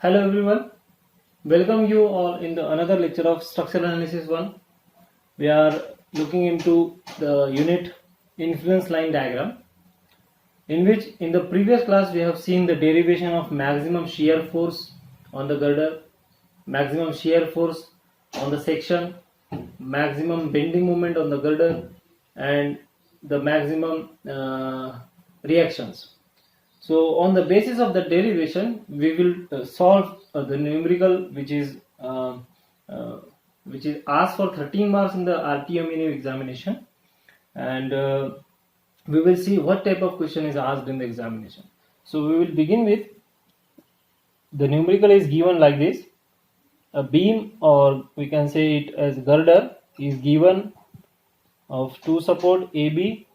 Hello everyone, welcome you all in the another lecture of Structural Analysis 1. We are looking into the unit influence line diagram, in which in the previous class we have seen the derivation of maximum shear force on the girder, maximum shear force on the section, maximum bending moment on the girder, and the maximum reactions. So on the basis of the derivation, we will solve the numerical uh, which is asked for 13 marks in the RTMNU examination, and we will see what type of question is asked in the examination. So we will begin with the numerical is given like this: a beam, or we can say it as girder, is given of two support AB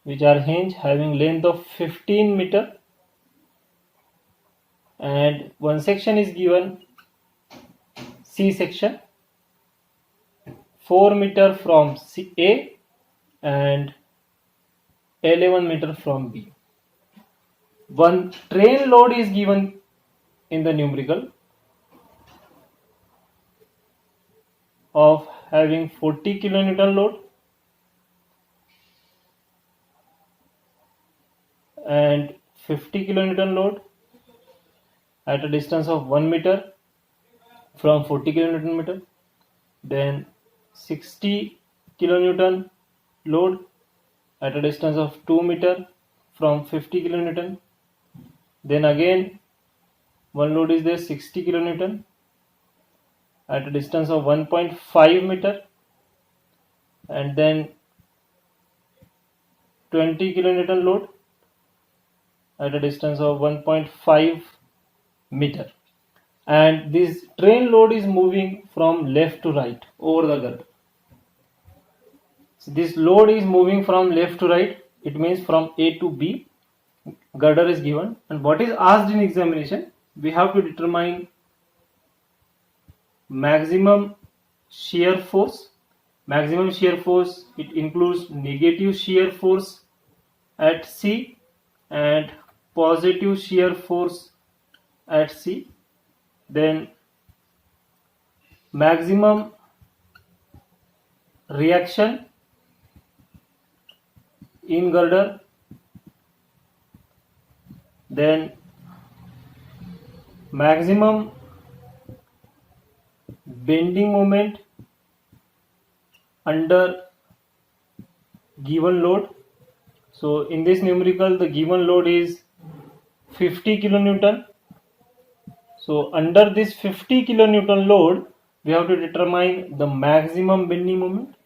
which are hinge having length of 15 meter, and one section is given C section 4 meter from A and 11 meter from B. One train load is given in the numerical of having 40 kilonewton load and 50 kilonewton load at a distance of 1 meter from 40 kilonewton meter. Then 60 kilonewton load at a distance of 2 meter from 50 kilonewton. Then again one load is there, 60 kilonewton at a distance of 1.5 meter, and then 20 kilonewton load at a distance of 1.5 meter, and this train load is moving from left to right over the girder. So this load is moving from left to right, it means from A to B. Girder is given, and what is asked in examination, we have to determine maximum shear force. Maximum shear force, it includes negative shear force at C and positive shear force at C. Then maximum reaction in girder, then maximum bending moment under given load. So in this numerical, the given load is 50 kilonewton. So under this 50 kilonewton load, we have to determine the maximum bending moment,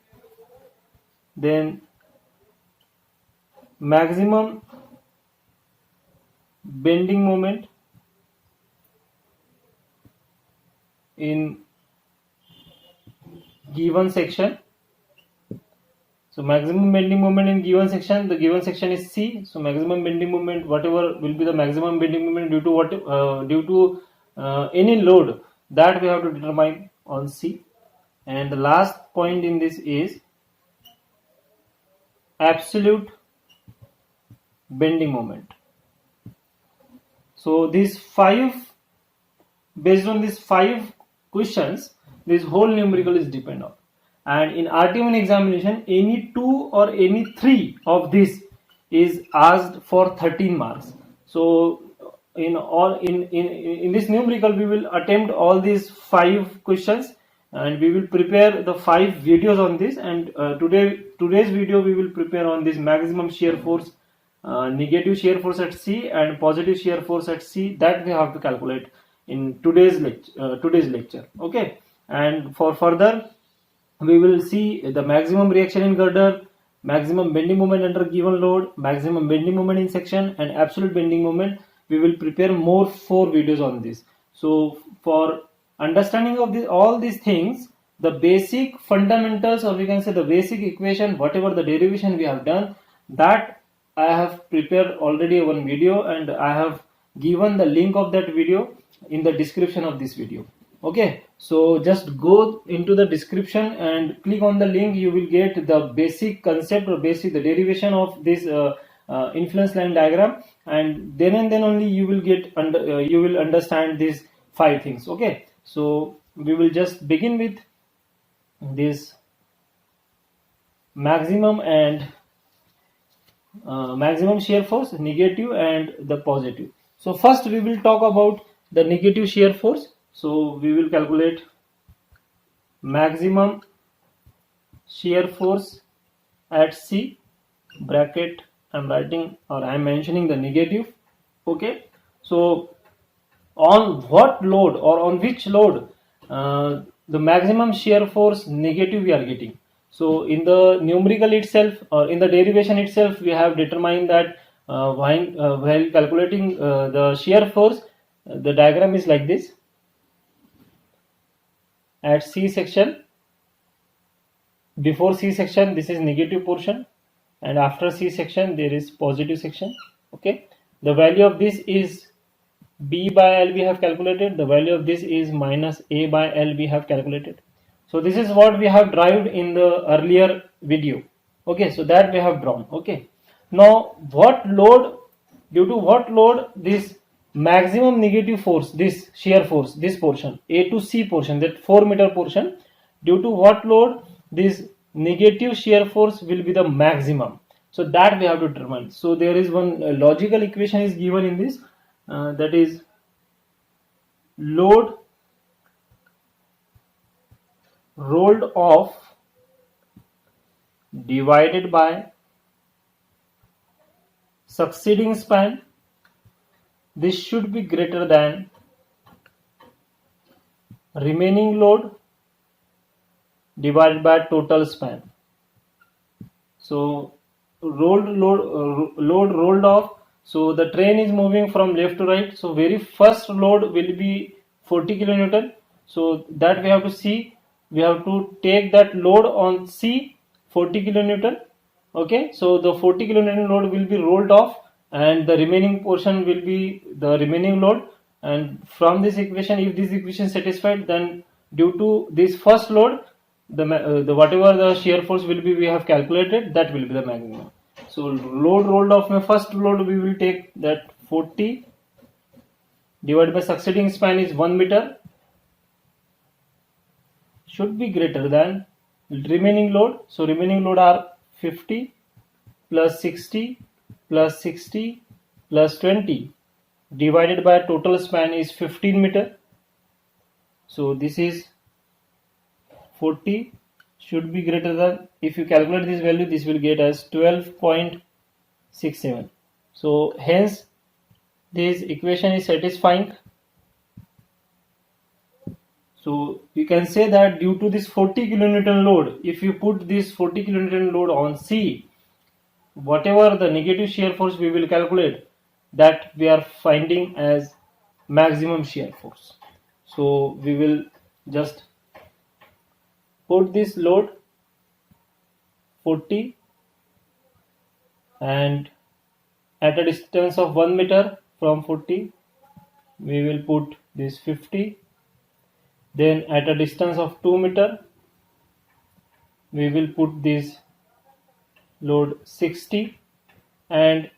then maximum bending moment in given section. So maximum bending moment in given section, the given section is C. So maximum bending moment, whatever will be the maximum bending moment due to any load, that we have to determine on C. And the last point in this is absolute bending moment. So these based on these 5 questions, this whole numerical is depend on. And in RTMN examination, any 2 or any 3 of this is asked for 13 marks. So in this numerical, we will attempt all these 5 questions, and we will prepare the 5 videos on this. And today's video we will prepare on this maximum shear force, negative shear force at C and positive shear force at C, that we have to calculate in today's lecture. Okay, and for further we will see the maximum reaction in girder, maximum bending moment under given load, maximum bending moment in section, and absolute bending moment. We will prepare more 4 videos on this. So for understanding of all these things, the basic fundamentals, or we can say the basic equation, whatever the derivation we have done, that I have prepared already one video, and I have given the link of that video in the description of this video. Okay, so just go into the description and click on the link. You will get the basic concept or the derivation of this influence line diagram, and then only you will get you will understand these 5 things. Okay, so we will just begin with this maximum and maximum shear force, negative and the positive. So first we will talk about the negative shear force. So we will calculate maximum shear force at C, bracket I'm writing or I'm mentioning the negative. Okay, so on what load or on which load the maximum shear force negative we are getting. So in the numerical itself or in the derivation itself, we have determined that while calculating the shear force, the diagram is like this. At C section, before C section this is negative portion, and after C section there is positive section. Okay, the value of this is B by L we have calculated, the value of this is minus A by L we have calculated. So this is what we have derived in the earlier video. Okay, so that we have drawn. Okay, now what load, due to what load this maximum negative force, this shear force, this portion A to C portion, that 4 meter portion, due to what load this negative shear force will be the maximum. So that we have to determine. So there is one logical equation is given in this, that is load rolled off divided by succeeding span. This should be greater than remaining load divided by total span. So load rolled off. So the train is moving from left to right. So very first load will be 40 kilonewton. So that we have to see. We have to take that load on C, 40 kilonewton. Okay, so the 40 kilonewton load will be rolled off, and the remaining portion will be the remaining load. And from this equation, if this equation is satisfied, then due to this first load, the whatever the shear force will be we have calculated, that will be the maximum. So load rolled off, my first load we will take that 40 divided by succeeding span is 1 meter, should be greater than remaining load. So remaining load are 50 plus 60 plus 60 plus 20 divided by total span is 15 meter. So this is 40 should be greater than, if you calculate this value, this will get as 12.67. So hence this equation is satisfying. So you can say that due to this 40 kilonewton load, if you put this 40 kilonewton load on C, whatever the negative shear force we will calculate, that we are finding as maximum shear force. So we will just put this load 40 and at a distance of 1 meter from 40 we will put this 50, then at a distance of 2 meter we will put this load 60, and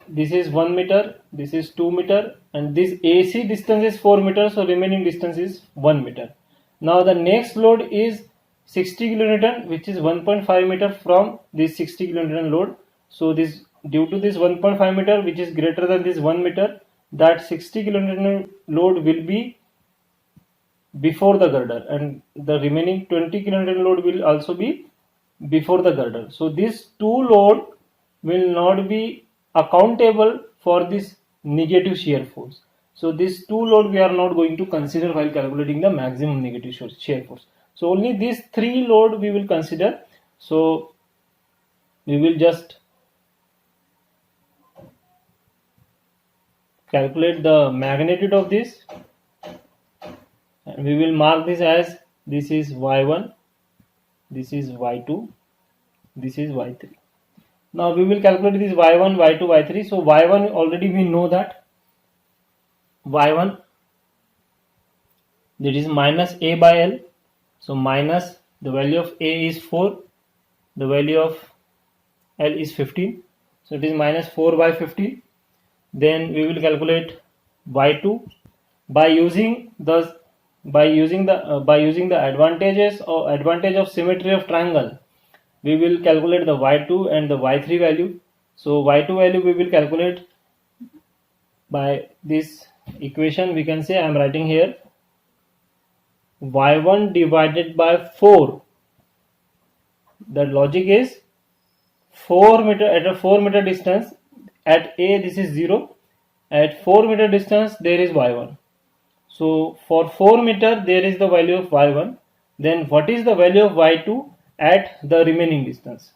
this is 1 meter, this is 2 meter, and this AC distance is 4 meter, so remaining distance is 1 meter. Now the next load is 60 kilonewton, which is 1.5 meter from this 60 kilonewton load. So this, due to this 1.5 meter which is greater than this 1 meter, that 60 kilonewton load will be before the girder, and the remaining 20 kilonewton load will also be before the girder. So these two load will not be accountable for this negative shear force. So these two load we are not going to consider while calculating the maximum negative shear force. So only these three load we will consider. So we will just calculate the magnitude of this, and we will mark this as, this is y1, this is y2, this is y3. Now we will calculate this y1, y2, y3. So y1 already we know that y1, that is minus A by L. So minus, the value of A is 4, the value of L is 15. So it is minus 4 by 15. Then we will calculate y2 by using the advantage of symmetry of triangle. We will calculate the y2 and the y3 value. So y2 value we will calculate by this equation. We can say I am writing here y1 divided by 4. The logic is 4 meter at a 4 meter distance. At A this is 0. At 4 meter distance there is y1. So for 4 meter there is the value of y1. Then what is the value of y2 at the remaining distance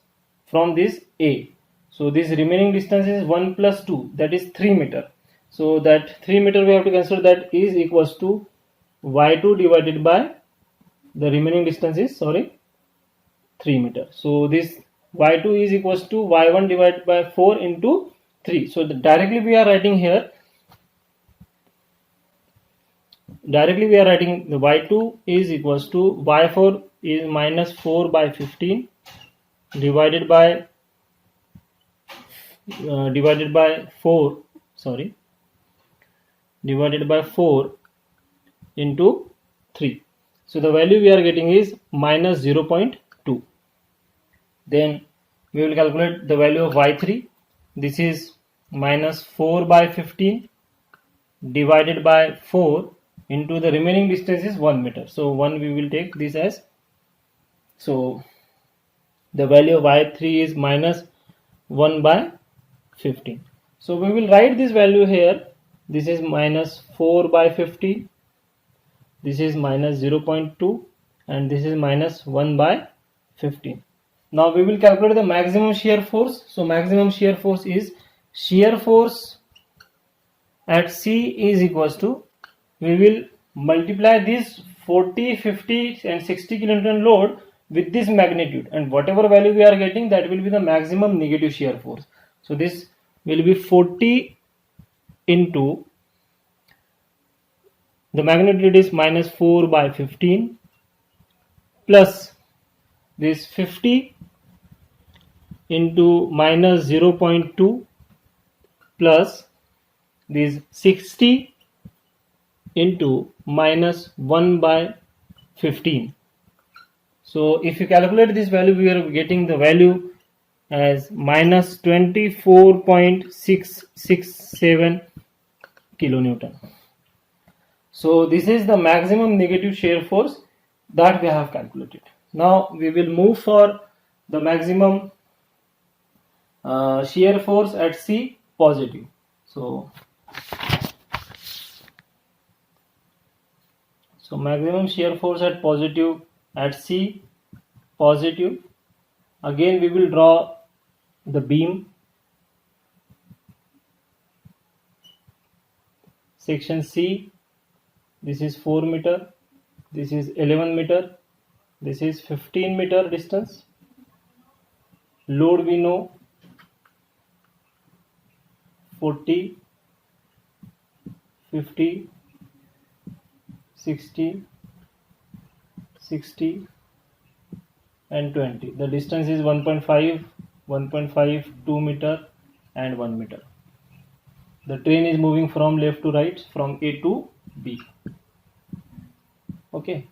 from this A? So this remaining distance is 1 plus 2, that is 3 meter. So that 3 meter we have to consider that is equals to y2 divided by the remaining distance is 3 meter. So this y2 is equals to y1 divided by 4 into 3. So directly we are writing the y2 is equals to y4 is minus 4 by 15 divided by 4 into 3. So the value we are getting is minus 0.2. Then we will calculate the value of y3. This is minus 4 by 15 divided by 4 into the remaining distance is 1 meter. So 1 we will take this as. So the value of y3 is minus 1 by 15. So we will write this value here. This is minus 4 by 15. This is minus 0.2 and this is minus 1 by 15. Now we will calculate the maximum shear force. So maximum shear force is shear force at C is equals to, we will multiply this 40, 50 and 60 kilonewton load with this magnitude, and whatever value we are getting, that will be the maximum negative shear force. So this will be 40 into the magnitude is minus 4 by 15 plus this 50 into minus 0.2 plus this 60 into minus 1 by 15. So if you calculate this value, we are getting the value as minus 24.667 kilonewton. So this is the maximum negative shear force that we have calculated. Now we will move for the maximum shear force at C positive. So maximum shear force at C positive. Again we will draw the beam. Section C, this is 4 meter, this is 11 meter, this is 15 meter distance. Load we know 40, 50, 60, 60 and 20. The distance is 1.5, 2 meter and 1 meter. The train is moving from left to right, from A to B. Okay.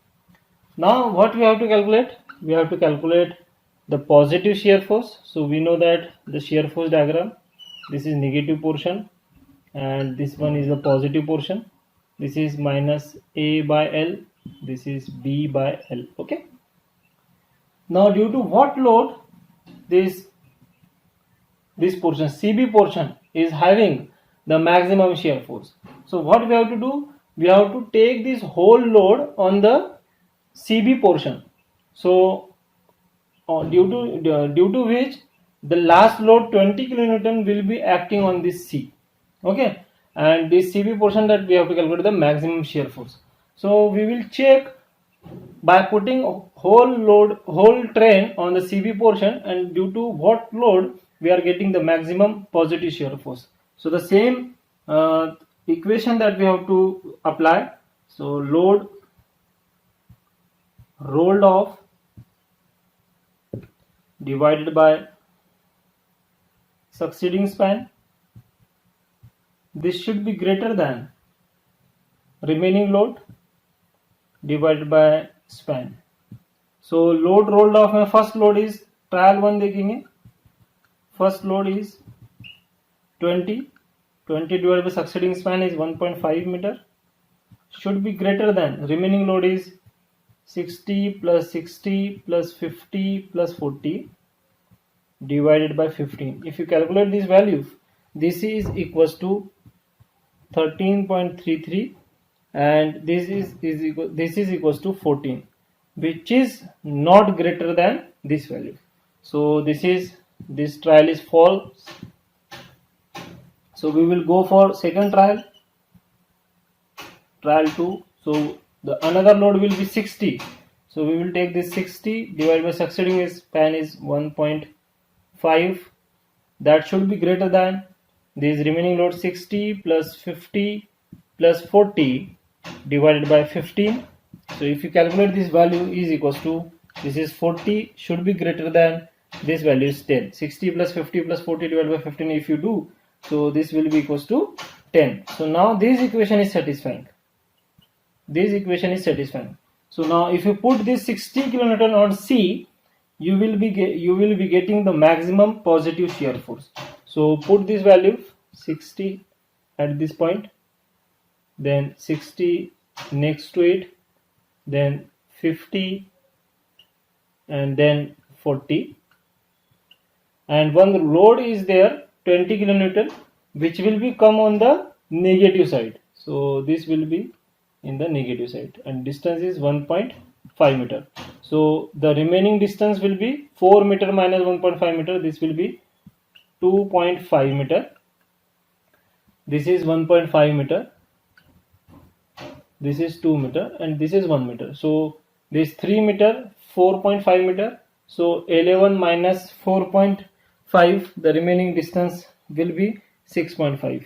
Now what we have to calculate? We have to calculate the positive shear force. So we know that the shear force diagram, this is negative portion and this one is the positive portion. This is minus A by L, this is B by L. Okay. Now due to what load this portion, CB portion, is having the maximum shear force? So what we have to do? We have to take this whole load on the CB portion. So due to which the last load 20 kilonewton will be acting on this C. Okay. And this CB portion, that we have to calculate the maximum shear force. So we will check by putting whole train on the CB portion, and due to what load we are getting the maximum positive shear force. So the same equation that we have to apply. So load rolled off divided by succeeding span, this should be greater than remaining load divided by span. So load rolled off, my first load is trial 1 देखेंगे, first load is 20 divided by succeeding span is 1.5 meter, should be greater than remaining load is 60 plus 60 plus 50 plus 40 divided by 15. If you calculate this value, this is equals to 13.33 and this is equals to 14, which is not greater than this value. So this trial is false. So we will go for second trial, trial 2. So the another load will be 60. So we will take this 60 divided by succeeding span is 1.5. That should be greater than this remaining load 60 plus 50 plus 40 divided by 15. So if you calculate this value is equals to, this is 40 should be greater than this value is 10. 60 plus 50 plus 40 divided by 15 if you do, so this will be equals to 10. So now this equation is satisfying. This equation is satisfying. So now if you put this 60 kilonewton on C, you will be getting the maximum positive shear force. So put this value 60 at this point, then 60 next to it, then 50 and then 40, and one load is there 20 kilonewton which will be come on the negative side. So this will be in the negative side and distance is 1.5 meter. So the remaining distance will be 4 meter minus 1.5 meter. This will be 2.5 meter. This is 1.5 meter. This is 2 meter and this is 1 meter. So this 3 meter, 4.5 meter. So 11 minus 4.5, the remaining distance will be 6.5.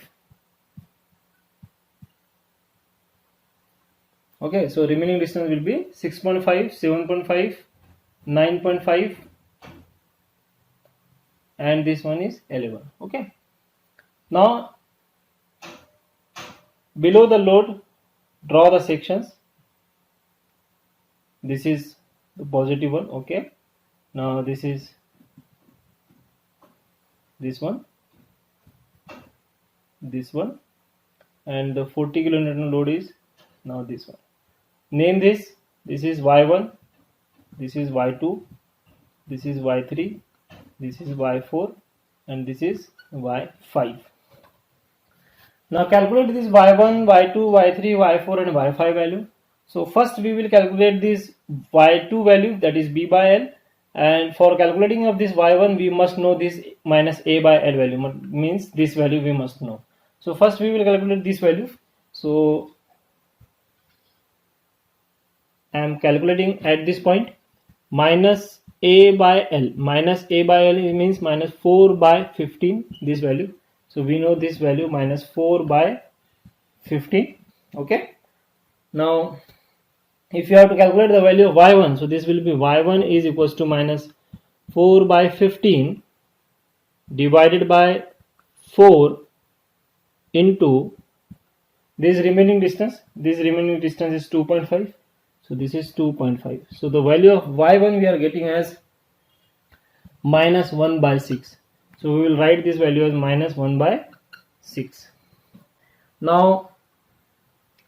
Okay, so remaining distance will be 6.5, 7.5, 9.5 and this one is 11. Okay, now below the load draw the sections. This is the positive one. Okay, now this is this one, and the 40 kilonewton load is now this one. Name this. This is Y1, this is Y2, this is Y3, this is Y4 and this is Y5. Now calculate this Y1, Y2, Y3, Y4 and Y5 value. So first we will calculate this Y2 value, that is B by L, and for calculating of this Y1 we must know this minus A by L value, means this value we must know. So first we will calculate this value. So I am calculating at this point minus A by L. Minus A by L means minus 4 by 15, this value. So we know this value minus 4 by 15. Okay. Now if you have to calculate the value of Y1, so this will be Y1 is equals to minus 4 by 15 divided by 4 into this remaining distance. This remaining distance is 2.5. So this is 2.5. So the value of Y1 we are getting as minus 1 by 6. So we will write this value as minus 1 by 6. Now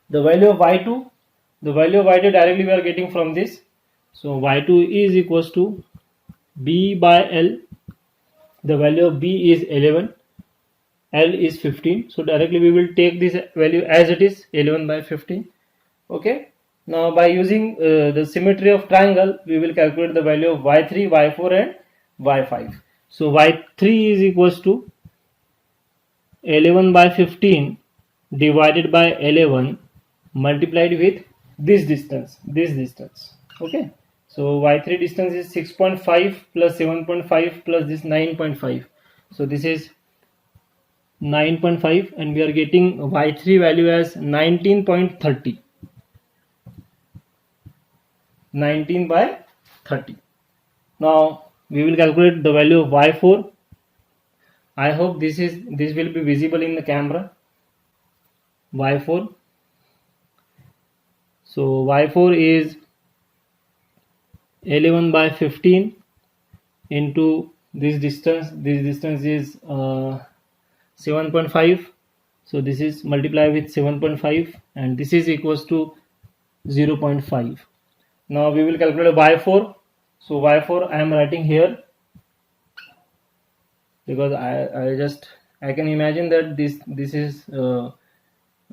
the value of Y2, directly we are getting from this. So Y2 is equals to B by L. The value of B is 11, L is 15. So directly we will take this value as it is, 11 by 15. Okay. Now by using the symmetry of triangle, we will calculate the value of Y3, Y4 and Y5. So Y3 is equals to 11 by 15 divided by 11 multiplied with this distance. Okay. So Y3 distance is 6.5 plus 7.5 plus this 9.5. So this is 9.5 and we are getting Y3 value as 19.30. 19 by 30. Now we will calculate the value of Y4. I hope this will be visible in the camera. Y4. So Y4 is 11 by 15 into this distance. This distance is 7.5. So this is multiplied with 7.5 and this is equals to 0.5. Now we will calculate Y4. So Y4 I am writing here because I can imagine that this is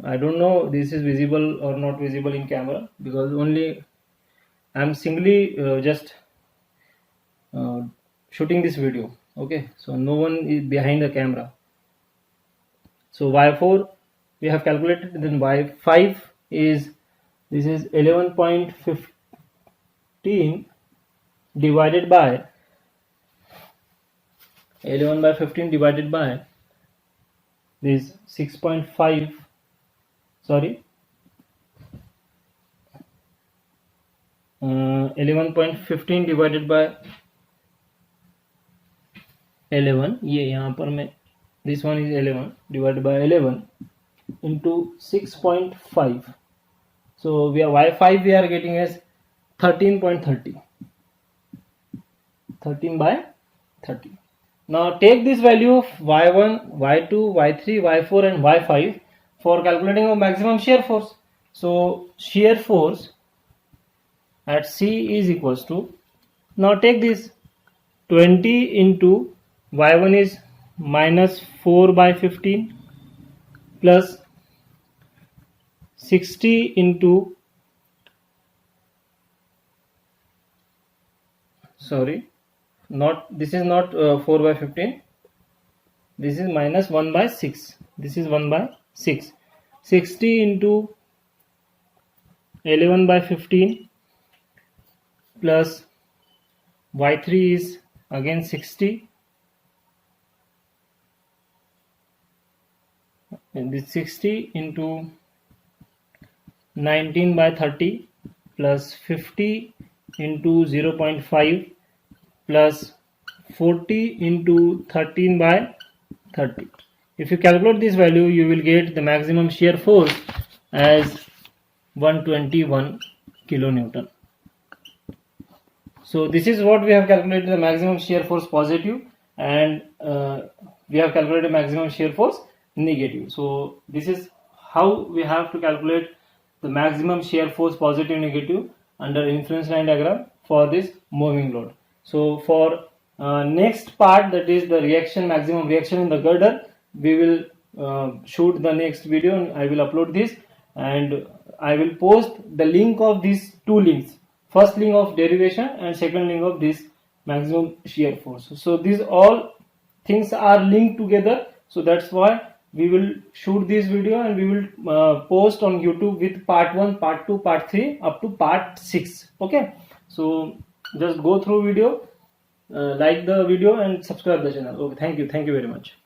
I don't know this is visible or not visible in camera because only I am singly just shooting this video. Okay, so no one is behind the camera. So Y4 we have calculated, then Y5 is this is 11.15 divided by 11 by 15 divided by this 6.5, sorry, 11.15 divided by 11, ये यहाँ पर मैं this one is 11 divided by 11 into 6.5. So we are Y5 we are getting as 13.30, 13 by 30. Now take this value of Y1, Y2, Y3, Y4 and Y5 for calculating of maximum shear force. So shear force at C is equals to, now take this 20 into Y1 is minus 4 by 15 plus 60 into, sorry, not this is not 4 by 15, this is minus 1 by 6, this is 1 by 6, 60 into 11 by 15 plus Y3 is again 60 and this 60 into 19 by 30 plus 50 into 0.5 plus 40 into 13 by 30. If you calculate this value, you will get the maximum shear force as 121 kilonewton. So this is what we have calculated, the maximum shear force positive, and we have calculated maximum shear force negative. So this is how we have to calculate the maximum shear force positive negative under influence line diagram for this moving load. So for next part, that is the reaction, maximum reaction in the girder, we will shoot the next video and I will upload this, and I will post the link of these two links, first link of derivation and second link of this maximum shear force. So these all things are linked together, so that's why we will shoot this video and we will post on YouTube with part 1, part 2, part 3 up to part 6. Okay, so just go through video, like the video and subscribe the channel. Okay, thank you very much.